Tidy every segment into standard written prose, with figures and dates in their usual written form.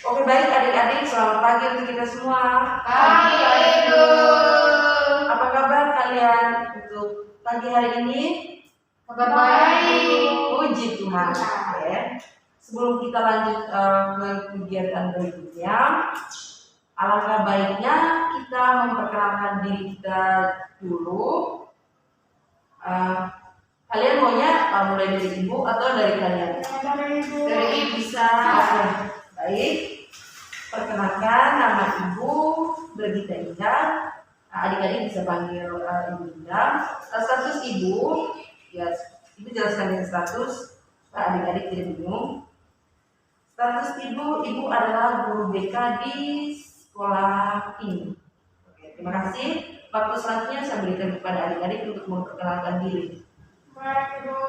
Oke, baik adik-adik, selamat pagi untuk kita semua. Pagi, Ibu. Apa kabar kalian untuk pagi hari ini? Kabar baik. Puji Tuhan. Ya. Sebelum kita lanjut ke kegiatan berikutnya, alangkah baiknya kita memperkenalkan diri kita dulu. Kalian maunya mulai dari ibu atau dari kalian? Dari Ibu bisa. Oke, baik. Perkenalkan, nama Ibu Bergita Indah. Adik-adik bisa panggil Ibu Indah. Status Ibu, ya Ibu jelaskan dengan status, adik-adik tidak bingung. Status Ibu adalah guru BK di sekolah ini. Oke, terima kasih. Waktu selanjutnya saya berikan kepada adik-adik untuk memperkenalkan diri. Baik, Ibu.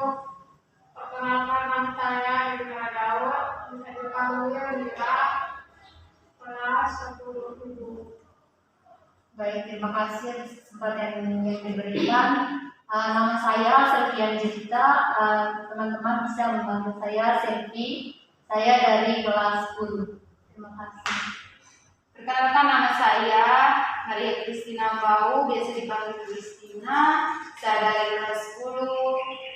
Perkenalkan, nama saya Ibu Daud. Bisa dipanggil Mira. Kelas 10. Baik, terima kasih atas kesempatan yang diberikan. Nama saya Selvian Jessica. Teman-teman bisa membantu saya Selvi. Saya dari kelas 10. Terima kasih. Perkenalkan, nama saya Maria Kristina Bau, biasa dipanggil Kristina. Saya dari kelas 10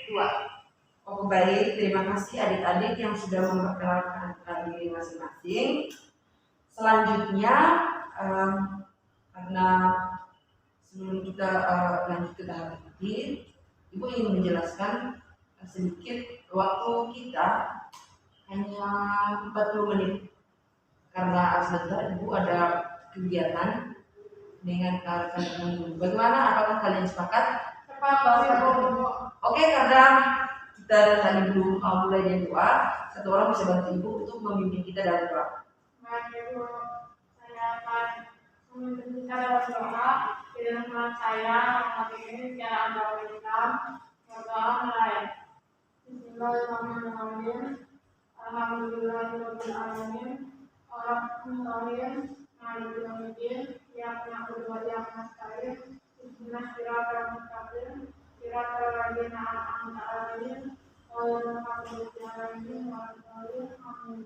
2. Oke, baik, terima kasih adik-adik yang sudah memperkenalkan diri masing-masing. Selanjutnya, karena sebelum kita lanjut ke tahap ini, Ibu ingin menjelaskan sedikit waktu kita hanya 40 menit. Karena sebentar Ibu ada kegiatan dengan rekan-rekan. Bagaimana? Apakah kalian sepakat? Oke, karena kita tadi belum mulai dengan doa, satu orang bisa bantu Ibu untuk memimpin kita dalam doa. Baik, Ibu. Saya akan memimpin kita dalam doa. Di dalam kelas saya, hari ini secara doa kita berdoa mulai. Bismillahirrahmanirrahim. Alhamdulillahirabbil alamin. Arrahmanirrahim. Maliki yaumiddin. Iyyaka na'budu wa iyyaka nasta'in. Ihdinas siratal mustaqim. Siratal ladzina an'amta 'alaihim ghairil maghdubi 'alaihim waladdallin. Amin.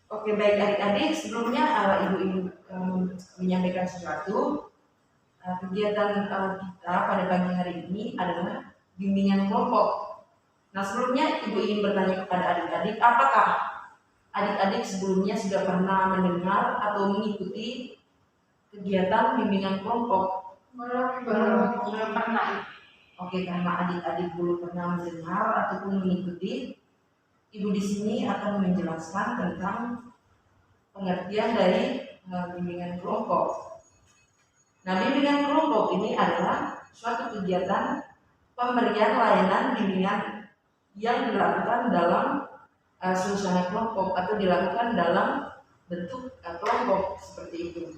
Oke, baik adik-adik, sebelumnya Ibu ingin menyampaikan sesuatu. Kegiatan kita pada pagi hari ini adalah bimbingan kelompok. Nah, sebelumnya Ibu ingin bertanya kepada adik-adik, apakah adik-adik sebelumnya sudah pernah mendengar atau mengikuti kegiatan bimbingan kelompok? Belum pernah. Oke, karena adik-adik belum pernah mendengar ataupun mengikuti, Ibu di sini akan menjelaskan tentang pengertian dari bimbingan kelompok. Nah, bimbingan kelompok ini adalah suatu kegiatan pemberian layanan bimbingan yang dilakukan dalam suasana kelompok atau dilakukan dalam bentuk kelompok seperti itu.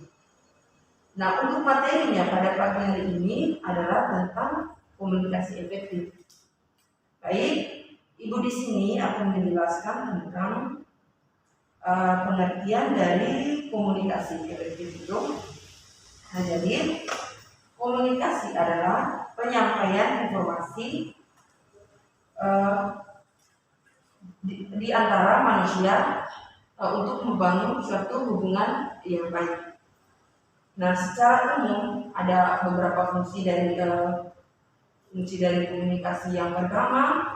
Nah, untuk materinya pada pagi hari ini adalah tentang komunikasi efektif. Baik, Ibu di sini akan menjelaskan tentang pengertian dari komunikasi efektif itu. Nah, jadi komunikasi adalah penyampaian informasi di antara manusia untuk membangun suatu hubungan yang baik. Nah, secara umum ada beberapa fungsi dari komunikasi. Yang pertama,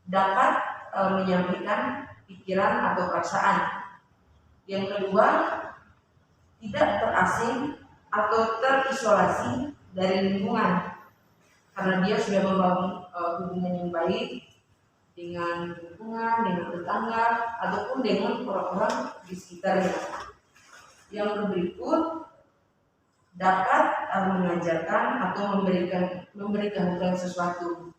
dapat menyampaikan pikiran atau perasaan. Yang kedua, tidak terasing atau terisolasi dari lingkungan karena dia sudah membangun hubungan yang baik dengan lingkungan, dengan tetangga ataupun dengan orang-orang di sekitarnya. Yang berikut, dapat mengajarkan atau memberitahukan sesuatu.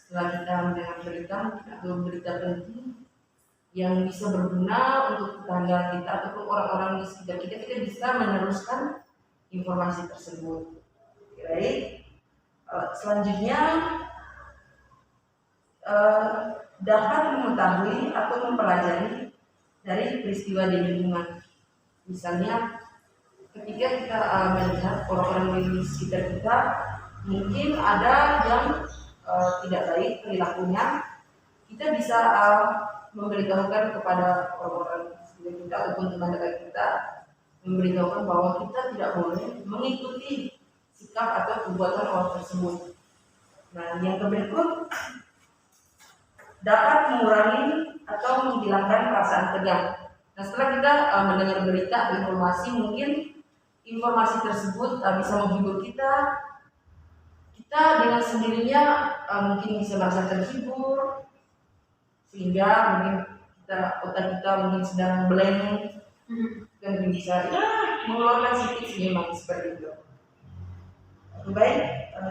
Setelah kita mendengar berita atau berita penting yang bisa berguna untuk tetangga kita ataupun orang-orang di sekitar kita, kita bisa meneruskan informasi tersebut. Baik. Selanjutnya, dapat mengetahui atau mempelajari dari peristiwa di lingkungan. Misalnya, ketika kita melihat orang-orang di sekitar kita, mungkin ada yang tidak baik perilakunya, kita bisa memberitahukan kepada orang-orang sekitar kita ataupun teman dekat kita, memberitahukan bahwa kita tidak boleh mengikuti sikap atau perbuatan orang tersebut. Nah, yang berikut dapat mengurangi atau menghilangkan perasaan tegang. Nah, setelah kita mendengar berita, informasi, mungkin informasi tersebut bisa menghibur kita. Kita dengan sendirinya mungkin bisa merasa terhibur, sehingga mungkin otak kita mungkin sedang blank dan bisa mengeluarkan sedikit senyuman seperti itu. Baik,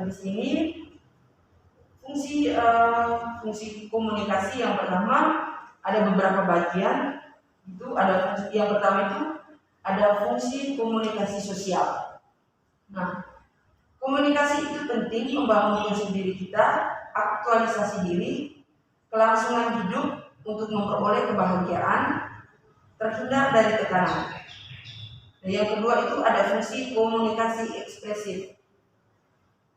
di sini fungsi komunikasi yang pertama ada beberapa bagian. Itu ada fungsi yang pertama itu ada fungsi komunikasi sosial. Nah, komunikasi itu penting membangun prinsip diri kita, aktualisasi diri, kelangsungan hidup untuk memperoleh kebahagiaan, terhindar dari tekanan. Nah, yang kedua itu ada fungsi komunikasi ekspresif.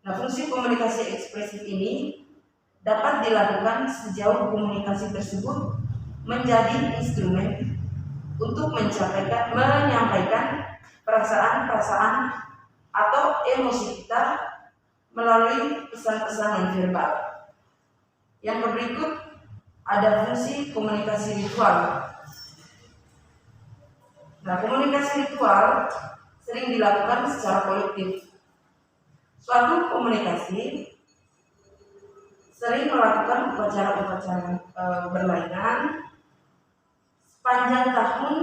Nah, fungsi komunikasi ekspresif ini dapat dilakukan sejauh komunikasi tersebut menjadi instrumen untuk menyampaikan perasaan-perasaan atau emosi kita melalui pesan-pesan non-verbal. Yang berikut ada fungsi komunikasi ritual. Nah, komunikasi ritual sering dilakukan secara kolektif. Suatu komunikasi sering melakukan upacara-upacara berlainan sepanjang tahun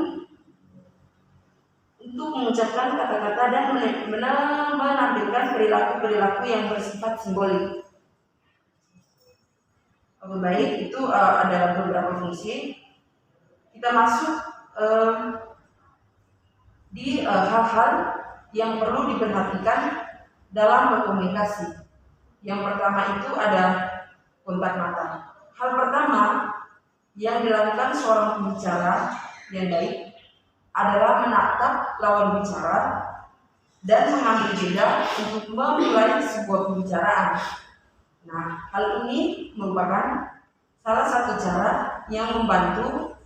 untuk mengucapkan kata-kata dan menampilkan perilaku-perilaku yang bersifat simbolik. Baik, itu ada beberapa fungsi. Kita masuk di hal-hal yang perlu diperhatikan dalam berkomunikasi. Yang pertama itu ada kontak mata. Hal pertama yang dilakukan seorang pembicara yang baik adalah menatap lawan bicara dan mengambil jeda untuk memulai sebuah pembicaraan. Nah, hal ini merupakan salah satu cara yang membantu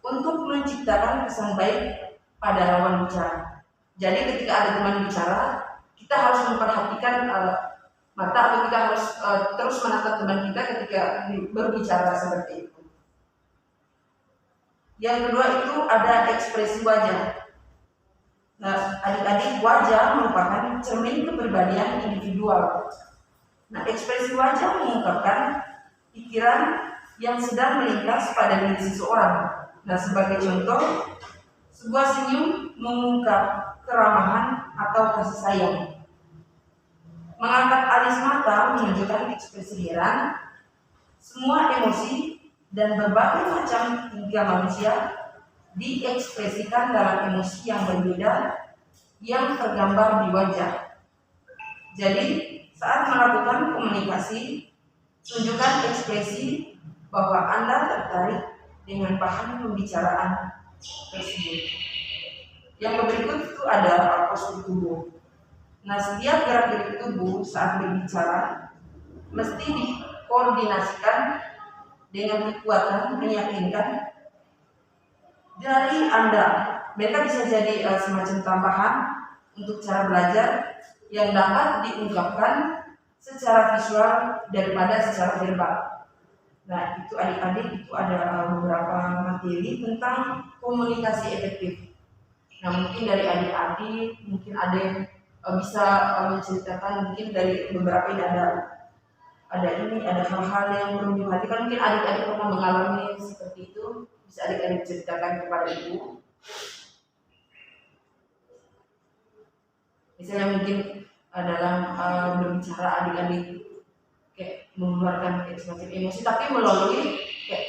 untuk menciptakan kesan baik pada lawan bicara. Jadi ketika ada teman bicara, kita harus memperhatikan mata, atau kita harus terus menatap teman kita ketika berbicara seperti itu. Yang kedua itu ada ekspresi wajah. Nah, adik-adik, wajah merupakan cermin kepribadian individual. Nah, ekspresi wajah mengungkapkan pikiran yang sedang melintas pada diri seseorang. Nah, sebagai contoh, sebuah senyum mengungkap keramahan atau kasih sayang. Mengangkat alis mata menunjukkan ekspresi heran. Semua emosi dan berbagai macam tingkah manusia diekspresikan dalam emosi yang berbeda yang tergambar di wajah. Jadi, saat melakukan komunikasi, tunjukkan ekspresi bahwa Anda tertarik dengan bahan pembicaraan tersebut. Yang berikut itu ada postur tubuh. Nah, setiap gerak-gerik tubuh saat berbicara mesti dikoordinasikan dengan kekuatan meyakinkan dari Anda. Mereka bisa jadi semacam tambahan untuk cara belajar yang dapat diungkapkan secara visual daripada secara verbal. Nah, itu adik-adik, itu ada beberapa materi tentang komunikasi efektif. Nah, mungkin dari adik-adik, mungkin ada yang bisa menceritakan mungkin dari beberapa ini ada hal-hal yang perlu diperhatikan. Mungkin adik-adik pernah mengalami seperti itu, bisa adik-adik ceritakan kepada ibu. Misalnya mungkin dalam berbicara adik-adik kayak mengeluarkan semacam emosi, tapi melalui kayak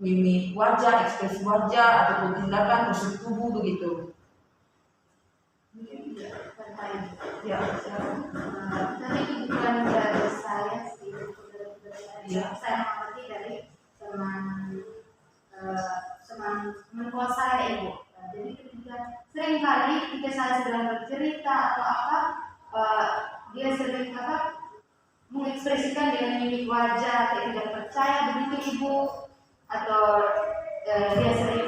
mimik wajah, ekspresi wajah, ataupun tindakan postur tubuh begitu. Ya, tapi bukan dari saya sih, saya mengerti dari teman kos saya, Ibu. Jadi sering kali ketika saya sedang bercerita atau apa, dia sering mengekspresikan dengan mimik wajah kayak tidak percaya begitu, Ibu. atau dia sering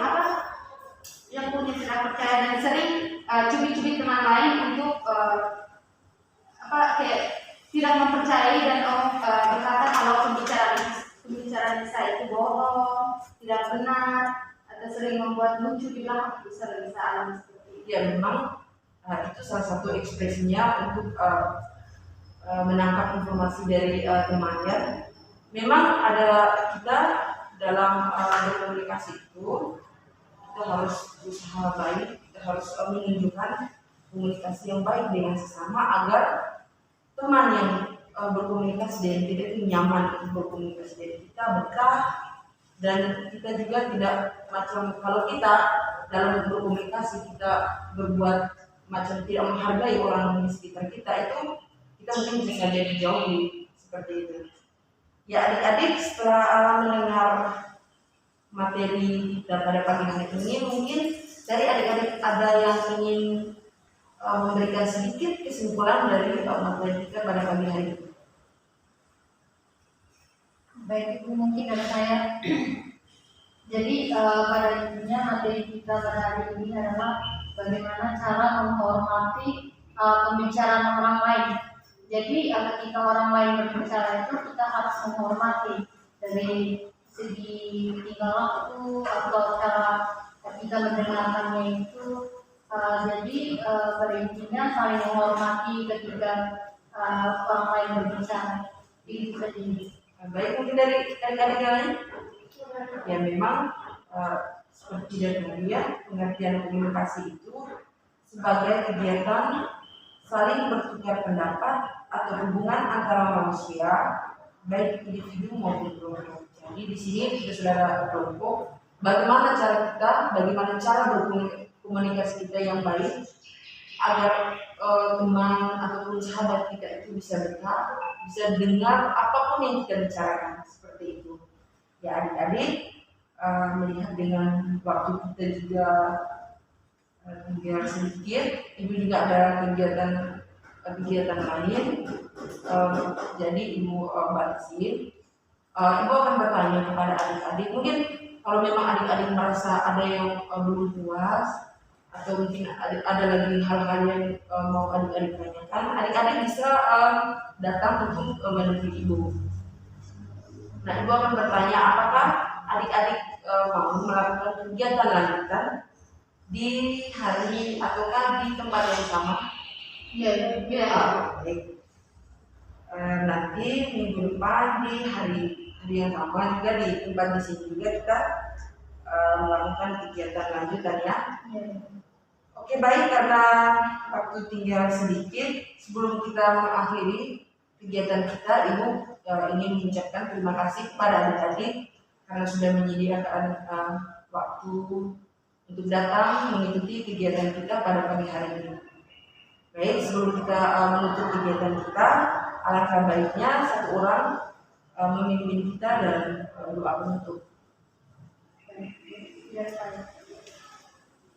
yang punya tidak percaya dan sering cubit-cubit teman lain untuk kayak tidak mempercayai dan berkata kalau pembicaraan saya itu bohong, tidak benar, atau sering membuat lucu di belakang, itu sering saya alami seperti itu. Ya memang itu salah satu ekspresinya untuk menangkap informasi dari temannya. Memang ada kita dalam berkomunikasi itu kita harus berusaha baik, kita harus menunjukkan komunikasi yang baik dengan sesama agar teman yang berkomunikasi dengan kita itu nyaman untuk berkomunikasi dengan kita, betah, dan kita juga tidak macam kalau kita dalam berkomunikasi kita berbuat macam tidak menghargai orang di sekitar kita, itu kita mungkin bisa jadi jauh seperti itu. Ya adik-adik, setelah mendengar materi kita pada pagi hari ini, mungkin dari adik-adik ada yang ingin memberikan sedikit kesimpulan dari materi kita pada pagi hari ini. Baik, Ibu, mungkin dari saya. Jadi pada intinya materi kita pada hari ini adalah bagaimana cara menghormati pembicaraan orang lain. Jadi ketika orang lain berbicara itu kita harus menghormati dari segi tingkah laku atau cara kita mendengarkannya itu. Jadi pada intinya saling menghormati ketika orang lain berbicara. Itu saja. Baik, mungkin dari adik-adik yang lain. Ya memang seperti dari tadi ya, pengertian komunikasi itu sebagai kegiatan saling bertukar pendapat atau hubungan antara manusia baik individu maupun kelompok. Jadi di sini kita sudah ada kelompok. Bagaimana cara berkomunikasi kita yang baik agar teman ataupun sahabat kita itu bisa dengar apapun yang kita bicarakan, seperti itu. Ya adik-adik, melihat dengan waktu kita juga tinggal sedikit, ibu juga ada kegiatan lain, jadi ibu batasin. Ibu akan bertanya kepada adik-adik. Mungkin kalau memang adik-adik merasa ada yang belum puas atau mungkin ada lagi hal-hal yang mau adik-adik tanyakan, adik-adik bisa datang untuk menemui ibu. Nah, ibu akan bertanya apakah adik-adik mau melakukan kegiatan lanjutan di hari ataukah di tempat yang sama? Iya. Baik. Nanti minggu depan di hari yang sama juga di tempat di sini juga kita melakukan kegiatan lanjutan ya. Oke, baik, karena waktu tinggal sedikit sebelum kita mengakhiri kegiatan kita, ibu ingin mengucapkan terima kasih kepada adik-adik karena sudah menyediakan waktu untuk datang mengikuti kegiatan kita pada pagi hari ini. Baik, sebelum kita menutup kegiatan kita, alangkah baiknya satu orang memimpin kita dan doa penutup.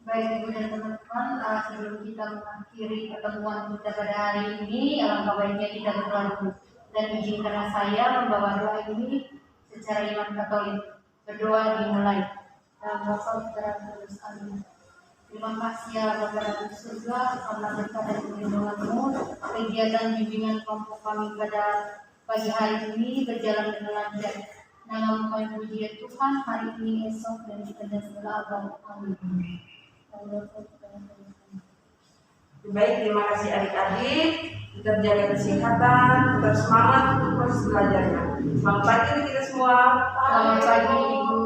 Baik, Ibu dan teman-teman, sebelum kita mengakhiri pertemuan kita pada hari ini, alangkah baiknya kita berdoa dulu. Dan izinkanlah saya membawa doa ini secara iman Katolik. Berdoa dimulai. Dalam Bapa Putra Kudus, amin. Terima kasih ya Bapa di surga karena berkat dan perlindungan-Mu, kegiatan bimbingan kelompok kami pada pagi hari ini berjalan dengan lancar. Nama puji ya Tuhan hari ini, esok dan kita dan segala abad. Amin. Baik, terima kasih adik-adik. Tetap jaga kesehatan, tetap semangat untuk proses belajarnya. Selamat pagi kita semua. Selamat pagi Ibu.